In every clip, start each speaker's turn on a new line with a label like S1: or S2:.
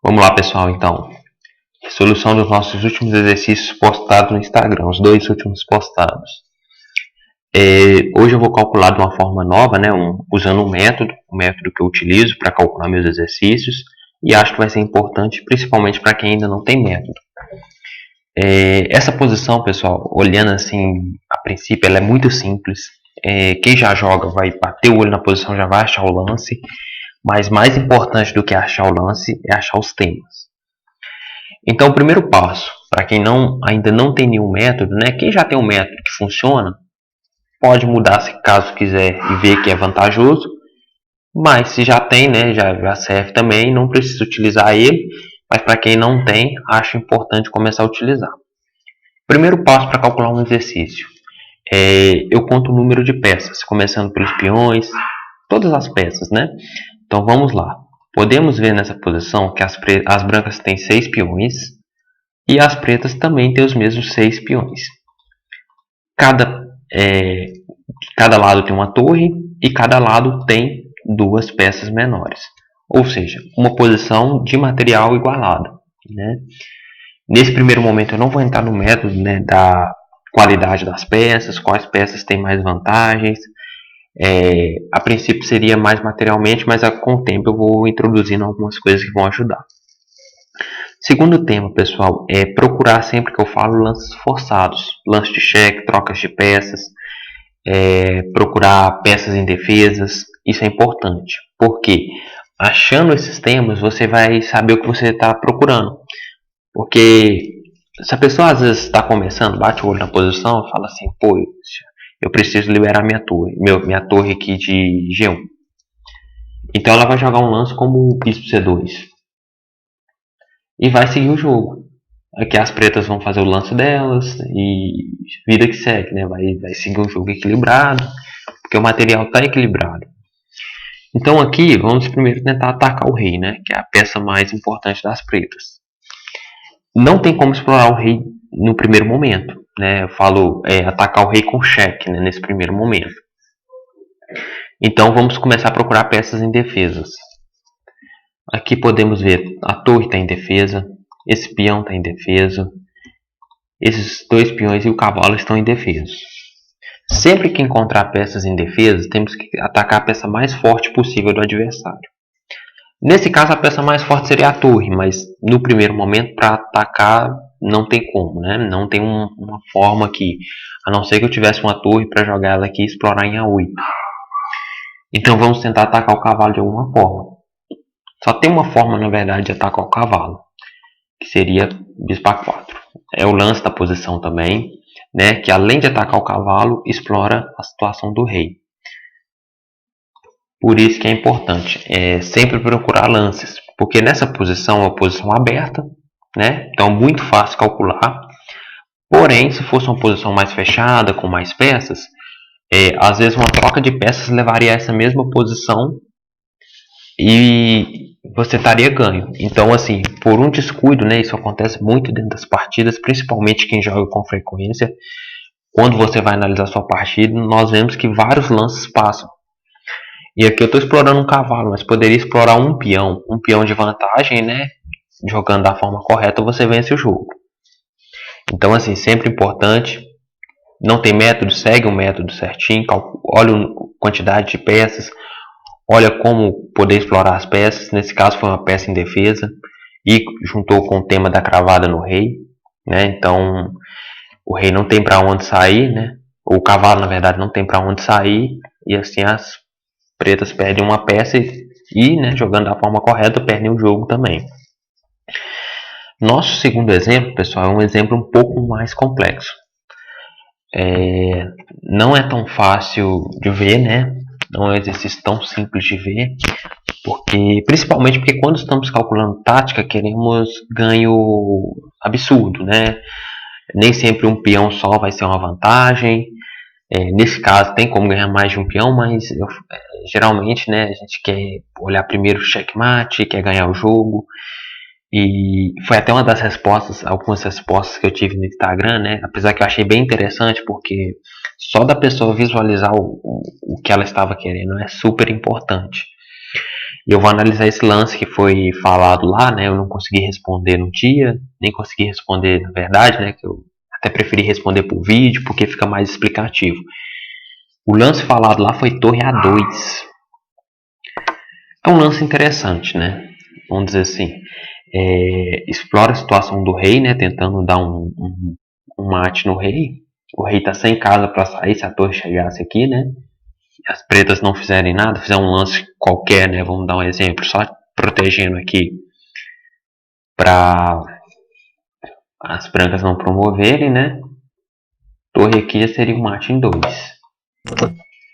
S1: Vamos lá, pessoal, então. Resolução dos nossos últimos exercícios postados no Instagram, os dois últimos postados. Hoje eu vou calcular de uma forma nova, né, usando o método que eu utilizo para calcular meus exercícios, e acho que vai ser importante, principalmente para quem ainda não tem método. Essa posição, pessoal, olhando assim, a princípio, ela é muito simples. Quem já joga vai bater o olho na posição, já vai achar o lance, mas mais importante do que achar o lance é achar os temas. Então, o primeiro passo, para quem ainda não tem nenhum método, né? Quem já tem um método que funciona, pode mudar se caso quiser e ver que é vantajoso. Mas se já tem, né? Já serve também, não precisa utilizar ele. Mas para quem não tem, acho importante começar a utilizar. Primeiro passo para calcular um exercício. Eu conto o número de peças, começando pelos peões, todas as peças, né? Então vamos lá. Podemos ver nessa posição que as brancas têm 6 peões e as pretas também têm os mesmos 6 peões. Cada lado tem uma torre e cada lado tem duas peças menores. Ou seja, uma posição de material igualada, né? Nesse primeiro momento eu não vou entrar no método, né, da qualidade das peças, quais peças têm mais vantagens. A princípio seria mais materialmente, mas com o tempo eu vou introduzindo algumas coisas que vão ajudar. Segundo tema, pessoal, é procurar sempre que eu falo lances forçados, lance de cheque, trocas de peças, procurar peças indefesas. Isso é importante, porque achando esses temas você vai saber o que você está procurando. Porque se a pessoa às vezes está começando, bate o olho na posição e fala assim, pô, eu preciso liberar minha torre aqui de G1. Então ela vai jogar um lance como bispo C2 e vai seguir o jogo. Aqui as pretas vão fazer o lance delas e vida que segue, né? Vai seguir um jogo equilibrado, porque o material está equilibrado. Então aqui vamos primeiro tentar atacar o rei, né? Que é a peça mais importante das pretas. Não tem como explorar o rei no primeiro momento, né? Eu falo atacar o rei com cheque, né? Nesse primeiro momento. Então vamos começar a procurar peças indefesas. Aqui podemos ver a torre está em defesa, esse peão está indefeso, esses dois peões e o cavalo estão indefesos. Sempre que encontrar peças indefesas, temos que atacar a peça mais forte possível do adversário. Nesse caso, a peça mais forte seria a torre, mas no primeiro momento, para atacar, não tem como, né? Não tem uma forma aqui, a não ser que eu tivesse uma torre para jogar ela aqui e explorar em A8. Então vamos tentar atacar o cavalo de alguma forma. Só tem uma forma, na verdade, de atacar o cavalo, que seria bispo A4. É o lance da posição também, né? Que além de atacar o cavalo, explora a situação do rei. Por isso que é importante sempre procurar lances, porque nessa posição é uma posição aberta, né? Então é muito fácil calcular. Porém, se fosse uma posição mais fechada, com mais peças, às vezes uma troca de peças levaria a essa mesma posição e você estaria ganho. Então, assim, por um descuido, né? Isso acontece muito dentro das partidas, principalmente quem joga com frequência. Quando você vai analisar sua partida, nós vemos que vários lances passam. E aqui eu estou explorando um cavalo, mas poderia explorar um peão de vantagem, né? Jogando da forma correta, você vence o jogo. Então, assim, sempre importante. Não tem método, segue o método certinho, olha a quantidade de peças, olha como poder explorar as peças. Nesse caso foi uma peça indefesa e juntou com o tema da cravada no rei, né? Então o rei não tem para onde sair, né? O cavalo, na verdade, não tem para onde sair e assim as pretas perdem uma peça e, né, jogando da forma correta, perdem o jogo também. Nosso segundo exemplo, pessoal, é um exemplo um pouco mais complexo. Não é tão fácil de ver, né? Não é um exercício tão simples de ver, principalmente porque quando estamos calculando tática, queremos ganho absurdo, né? Nem sempre um peão só vai ser uma vantagem. Nesse caso tem como ganhar mais de um peão, mas geralmente, né, a gente quer olhar primeiro o checkmate, quer ganhar o jogo. E foi até uma das algumas respostas que eu tive no Instagram, né? Apesar que eu achei bem interessante, porque só da pessoa visualizar o que ela estava querendo é super importante. E eu vou analisar esse lance que foi falado lá, né? Eu não consegui responder no dia, nem consegui responder na verdade, né? Que eu até preferi responder por vídeo, porque fica mais explicativo. O lance falado lá foi torre A2. É um lance interessante, né? Vamos dizer assim. Explora a situação do rei, né? Tentando dar um mate no rei. O rei tá sem casa para sair se a torre chegasse aqui, né? As pretas não fizerem nada, fizer um lance qualquer, né? Vamos dar um exemplo, só protegendo aqui para as brancas não promoverem, né? Torre aqui já seria um mate em 2.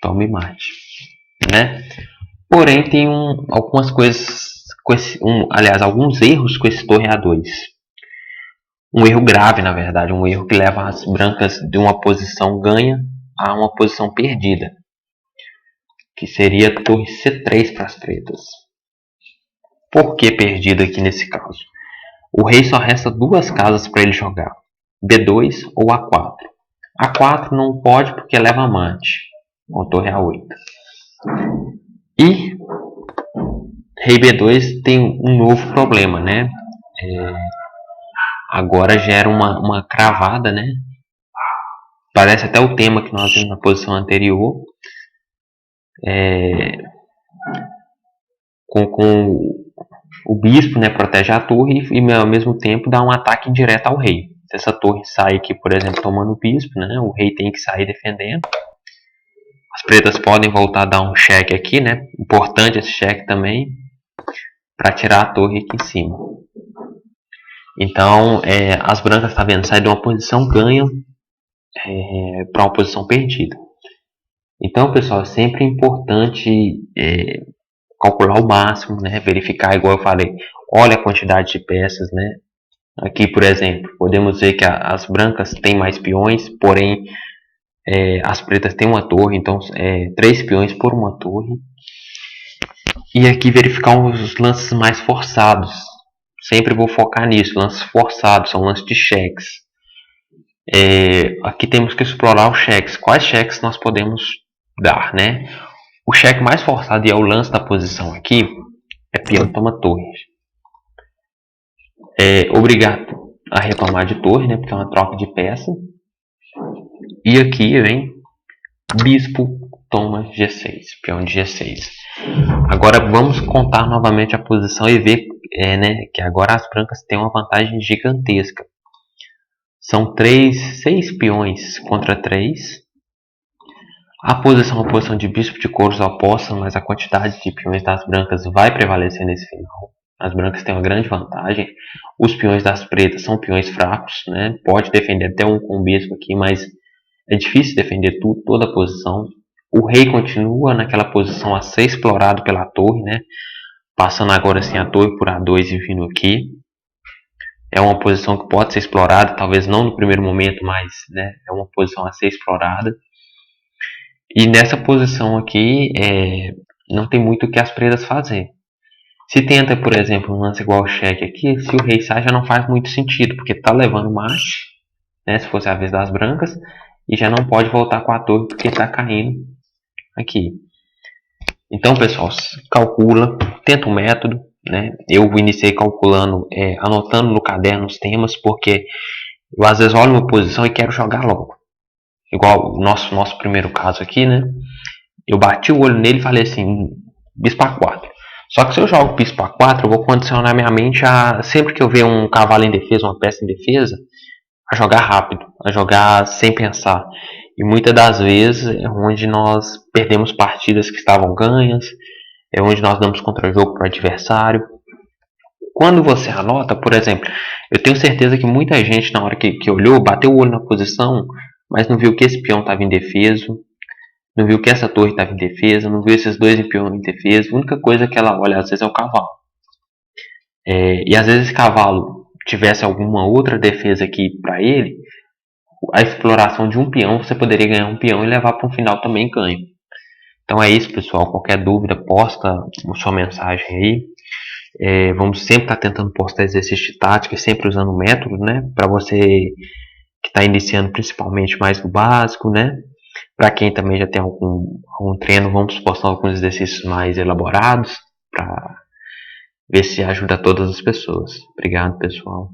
S1: Tome mate, né? Porém, tem algumas coisas, aliás, alguns erros com esse torre A2. Um erro grave, na verdade, um erro que leva as brancas de uma posição ganha a uma posição perdida, que seria torre C3 para as pretas. Por que perdida aqui nesse caso? O rei só resta 2 casas para ele jogar, B2 ou A4. A4 não pode porque leva amante, com torre A8. E rei B2 tem um novo problema, né? Agora gera uma cravada, né? Parece até o tema que nós vimos na posição anterior. Com o bispo, né, protege a torre e ao mesmo tempo dá um ataque direto ao rei. Se essa torre sai aqui, por exemplo, tomando o bispo, né, o rei tem que sair defendendo. As pretas podem voltar a dar um cheque aqui, né? Importante esse cheque também para tirar a torre aqui em cima. Então, as brancas, tá vendo, saem de uma posição ganha para uma posição perdida. Então, pessoal, é sempre importante calcular o máximo, né? Verificar, igual eu falei, olha a quantidade de peças, né? Aqui, por exemplo, podemos ver que as brancas têm mais peões, porém as pretas têm uma torre, então 3 peões por uma torre. E aqui verificar os lances mais forçados. Sempre vou focar nisso, lances forçados, são lances de cheques. Aqui temos que explorar os cheques. Quais cheques nós podemos dar, né? O cheque mais forçado e é o lance da posição aqui é peão toma torre. Obrigado a retomar de torre, né? Porque é uma troca de peça. E aqui vem bispo toma G6, peão de G6. Agora vamos contar novamente a posição e ver né, que agora as brancas têm uma vantagem gigantesca. São 6 peões contra 3. A posição é uma posição de bispo de couros opostos, mas a quantidade de peões das brancas vai prevalecer nesse final. As brancas têm uma grande vantagem. Os peões das pretas são peões fracos, né? Pode defender até um com o bispo aqui, mas é difícil defender toda a posição. O rei continua naquela posição a ser explorado pela torre, né? Passando agora assim a torre por A2 e vindo aqui. É uma posição que pode ser explorada, talvez não no primeiro momento, mas né, é uma posição a ser explorada. E nessa posição aqui, não tem muito o que as pretas fazer. Se tenta, por exemplo, um lance igual ao cheque aqui, se o rei sai já não faz muito sentido, porque está levando mate, né, se fosse a vez das brancas, e já não pode voltar com a torre porque está caindo aqui. Então, pessoal, calcula, tenta um método, né? Eu iniciei calculando, anotando no caderno os temas, porque eu às vezes olho uma posição e quero jogar logo. Igual o nosso primeiro caso aqui, né? Eu bati o olho nele e falei assim, bispo A4. Só que se eu jogo bispo A4, eu vou condicionar minha mente a, sempre que eu ver um cavalo em defesa, uma peça em defesa, a jogar rápido, a jogar sem pensar. E muitas das vezes é onde nós perdemos partidas que estavam ganhas, é onde nós damos contra-jogo para o adversário. Quando você anota, por exemplo, eu tenho certeza que muita gente na hora que olhou, bateu o olho na posição, mas não viu que esse peão estava indefeso, não viu que essa torre estava em defesa, não viu esses dois peões em defesa. A única coisa que ela olha às vezes é o cavalo. E às vezes esse cavalo tivesse alguma outra defesa aqui para ele, a exploração de um peão, você poderia ganhar um peão e levar para um final também ganho. Então é isso, pessoal. Qualquer dúvida, posta sua mensagem aí. Vamos sempre estar tentando postar exercício de tática, sempre usando o método, né? Para você que está iniciando principalmente mais do básico, né? Para quem também já tem algum treino, vamos postar alguns exercícios mais elaborados para ver se ajuda todas as pessoas. Obrigado, pessoal.